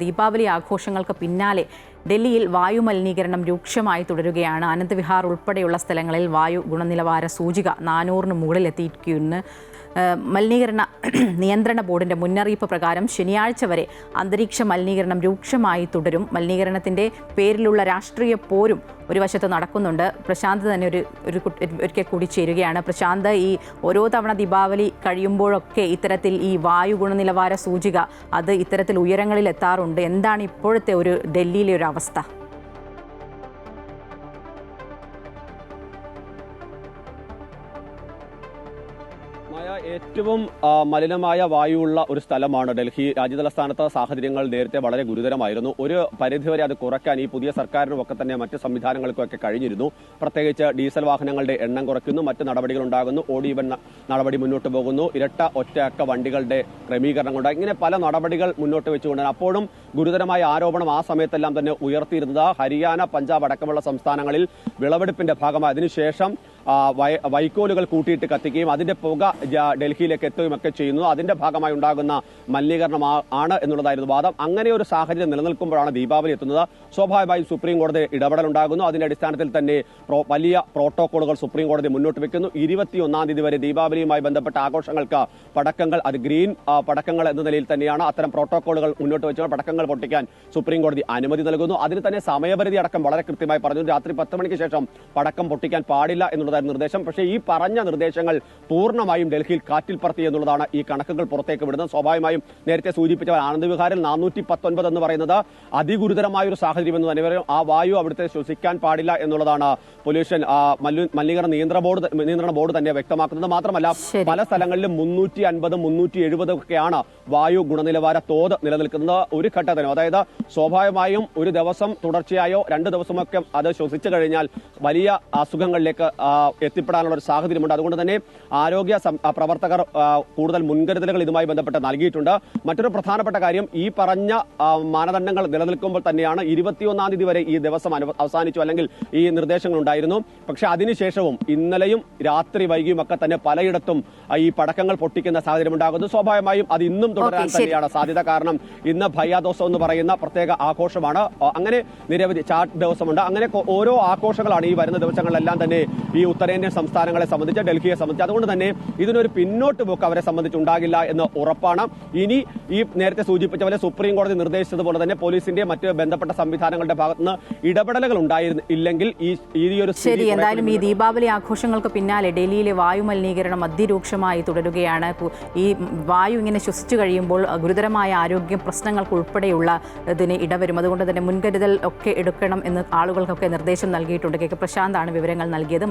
ദീപാവലി ആഘോഷങ്ങൾക്ക് പിന്നാലെ ഡൽഹിയിൽ വായു മലിനീകരണം രൂക്ഷമായി തുടരുകയാണ്. ആനന്ദ് വിഹാർ ഉൾപ്പെടെയുള്ള സ്ഥലങ്ങളിൽ വായു ഗുണനിലവാര സൂചിക 400-ന് മുകളിലെത്തിയിരിക്കുന്നു. മലിനീകരണ നിയന്ത്രണ ബോർഡിൻ്റെ മുന്നറിയിപ്പ് പ്രകാരം ശനിയാഴ്ച വരെ അന്തരീക്ഷ മലിനീകരണം രൂക്ഷമായി തുടരും. മലിനീകരണത്തിൻ്റെ പേരിലുള്ള രാഷ്ട്രീയ പോരും ഒരു വശത്ത് നടക്കുന്നുണ്ട്. പ്രശാന്ത് തന്നെ ഒരിക്കൽ കൂടി ചേരുകയാണ്. പ്രശാന്ത്, ഈ ഓരോ തവണ ദീപാവലി കഴിയുമ്പോഴൊക്കെ ഇത്തരത്തിൽ ഈ വായു ഗുണനിലവാര സൂചിക അത് ഇത്തരത്തിൽ ഉയരങ്ങളിൽ എത്താറുണ്ട്. എന്താണ് ഇപ്പോഴത്തെ ഒരു ഡൽഹിയിലെ ഒരു അവസ്ഥ? ഏറ്റവും മലിനമായ വായുവുള്ള ഒരു സ്ഥലമാണ് ഡൽഹി. രാജ്യതലസ്ഥാനത്ത് സാഹചര്യങ്ങൾ നേരത്തെ വളരെ ഗുരുതരമായിരുന്നു. ഒരു പരിധിവരെ അത് കുറയ്ക്കാൻ ഈ പുതിയ സർക്കാരിനുമൊക്കെ തന്നെ മറ്റ് സംവിധാനങ്ങൾക്കൊക്കെ കഴിഞ്ഞിരുന്നു. പ്രത്യേകിച്ച് ഡീസൽ വാഹനങ്ങളുടെ എണ്ണം കുറയ്ക്കുന്നു, മറ്റ് നടപടികൾ ഉണ്ടാകുന്നു, ഓഡ് ഈവൻ നടപടി മുന്നോട്ട് പോകുന്നു, ഇരട്ട ഒറ്റയക്ക വണ്ടികളുടെ ക്രമീകരണങ്ങളുണ്ട്. ഇങ്ങനെ പല നടപടികൾ മുന്നോട്ട് വെച്ചുകൊണ്ടാണ് അപ്പോഴും ഗുരുതരമായ ആരോപണം ആ സമയത്തെല്ലാം തന്നെ ഉയർത്തിയിരുന്നത്. ഹരിയാന, പഞ്ചാബ് അടക്കമുള്ള സംസ്ഥാനങ്ങളിൽ വിളവെടുപ്പിന്റെ ഭാഗമായി അതിനുശേഷം വൈക്കോലുകൾ കൂട്ടിയിട്ട് കത്തിക്കുകയും അതിന്റെ പുക ഡൽഹിയിലേക്ക് എത്തുകയും ഒക്കെ ചെയ്യുന്നു. അതിന്റെ ഭാഗമായി ഉണ്ടാകുന്ന മലിനീകരണം ആണ് എന്നുള്ളതായിരുന്നു വാദം. അങ്ങനെ ഒരു സാഹചര്യം നിലനിൽക്കുമ്പോഴാണ് ദീപാവലി എത്തുന്നത്. സ്വാഭാവികമായും സുപ്രീം കോടതി ഇടപെടലുണ്ടാകുന്നു. അതിന്റെ അടിസ്ഥാനത്തിൽ തന്നെ വലിയ പ്രോട്ടോകോളുകൾ സുപ്രീം കോടതി മുന്നോട്ട് വെക്കുന്നു. 21-ാം തീയതി വരെ ദീപാവലിയുമായി ബന്ധപ്പെട്ട ആഘോഷങ്ങൾക്ക് പടക്കങ്ങൾ, അത് ഗ്രീൻ പടക്കങ്ങൾ എന്ന നിലയിൽ തന്നെയാണ് അത്തരം പ്രോട്ടോകോളുകൾ മുന്നോട്ട് വെച്ച് പടക്കങ്ങൾ പൊട്ടിക്കാൻ സുപ്രീം കോടതി അനുമതി നൽകുന്നു. അതിന് തന്നെ സമയപരിധി അടക്കം വളരെ കൃത്യമായി പറഞ്ഞു. രാത്രി 10 മണിക്ക് ശേഷം പടക്കം പൊട്ടിക്കാൻ പാടില്ല എന്നുള്ളതായിരുന്നു നിർദ്ദേശം. പക്ഷേ ഈ പറഞ്ഞ നിർദ്ദേശങ്ങൾ പൂർണ്ണമായും ഡൽഹിയിൽ കാറ്റിൽ പറത്തി എന്നുള്ളതാണ് ഈ കണക്കുകൾ പുറത്തേക്ക് വിടുന്നത്. സ്വാഭാവികമായും നേരത്തെ സൂചിപ്പിച്ച ആനന്ദ് വിഹാറിൽ 419 എന്ന് പറയുന്നത് അതിഗുരുതരമായ ഒരു സാഹചര്യം എന്ന് തന്നെ പറയും. ആ വായു അവിടുത്തെ ശ്വസിക്കാൻ പാടില്ല എന്നുള്ളതാണ് പൊല്യൂഷൻ മലിനീകരണ നിയന്ത്രണ ബോർഡ് തന്നെ വ്യക്തമാക്കുന്നത്. മാത്രമല്ല പല സ്ഥലങ്ങളിലും 350, 370 ഒക്കെയാണ് വായു ഗുണനിലവാര തോത് നിലനിൽക്കുന്നത് ഒരു ഘട്ടത്തിനും. അതായത് സ്വാഭാവികമായും ഒരു ദിവസം തുടർച്ചയായോ 2 ദിവസമൊക്കെ അത് ശ്വസിച്ചു കഴിഞ്ഞാൽ വലിയ അസുഖങ്ങളിലേക്ക് എത്തിപ്പെടാനുള്ള ഒരു സാഹചര്യമുണ്ട്. അതുകൊണ്ട് തന്നെ ആരോഗ്യ പ്രവർത്തകർ കൂടുതൽ മുൻകരുതലുകൾ ഇതുമായി ബന്ധപ്പെട്ട് നൽകിയിട്ടുണ്ട്. മറ്റൊരു പ്രധാനപ്പെട്ട കാര്യം, ഈ പറഞ്ഞ മാനദണ്ഡങ്ങൾ നിലനിൽക്കുമ്പോൾ തന്നെയാണ് 21-ാം തീയതി വരെ ഈ ദിവസം അവസാനിച്ചു, അല്ലെങ്കിൽ ഈ നിർദ്ദേശങ്ങൾ ഉണ്ടായിരുന്നു. പക്ഷെ അതിനുശേഷവും ഇന്നലെയും രാത്രി വൈകിയും ഒക്കെ തന്നെ പലയിടത്തും ഈ പടക്കങ്ങൾ പൊട്ടിക്കുന്ന സാഹചര്യം ഉണ്ടാകുന്നു. സ്വാഭാവികമായും അത് ഇന്നും തുടരാൻ തന്നെയാണ് സാധ്യത. കാരണം ഇന്ന് ഭയ്യാദോസം എന്ന് പറയുന്ന പ്രത്യേക ആഘോഷമാണ്. അങ്ങനെ നിരവധി ചാട്ട് ദിവസമുണ്ട്. അങ്ങനെ ഓരോ ആഘോഷങ്ങളാണ് ഈ വരുന്ന ദിവസങ്ങളിലെല്ലാം തന്നെ ഈ ഉത്തരേന്ത്യൻ സംസ്ഥാനങ്ങളെ സംബന്ധിച്ച്, ഡൽഹിയെ സംബന്ധിച്ച്. അതുകൊണ്ട് തന്നെ ഇതിനൊരു പിന്നോട്ട് പോക്ക് അവരെ സംബന്ധിച്ച് ഉണ്ടാകില്ല എന്ന് ഉറപ്പാണ്. ഇനി ഈ നേരത്തെ സൂചിപ്പിച്ച പോലെ സുപ്രീം കോടതി നിർദ്ദേശിച്ചതുപോലെ തന്നെ പോലീസിന്റെ മറ്റ് ബന്ധപ്പെട്ട സംവിധാനങ്ങളുടെ ഭാഗത്തുനിന്ന് ഇടപെടലുകൾ ഉണ്ടായിരുന്നില്ലെങ്കിൽ ഈ ഒരു ശരി. എന്തായാലും ഈ ദീപാവലി ആഘോഷങ്ങൾക്ക് പിന്നാലെ ഡൽഹിയിലെ വായു മലിനീകരണം അതിരൂക്ഷമായി തുടരുകയാണ്. ഈ വായു ഇങ്ങനെ ശ്വസിച്ചു കഴിയുമ്പോൾ ഗുരുതരമായ ആരോഗ്യ പ്രശ്നങ്ങൾക്ക് ഉൾപ്പെടെയുള്ള ഇതിന് ഇടവരും. അതുകൊണ്ട് തന്നെ മുൻകരുതൽ ഒക്കെ എടുക്കണം എന്ന് ആളുകൾക്കൊക്കെ നിർദ്ദേശം നൽകിയിട്ടുണ്ട്. കെ പ്രശാന്താണ് വിവരങ്ങൾ നൽകിയത്.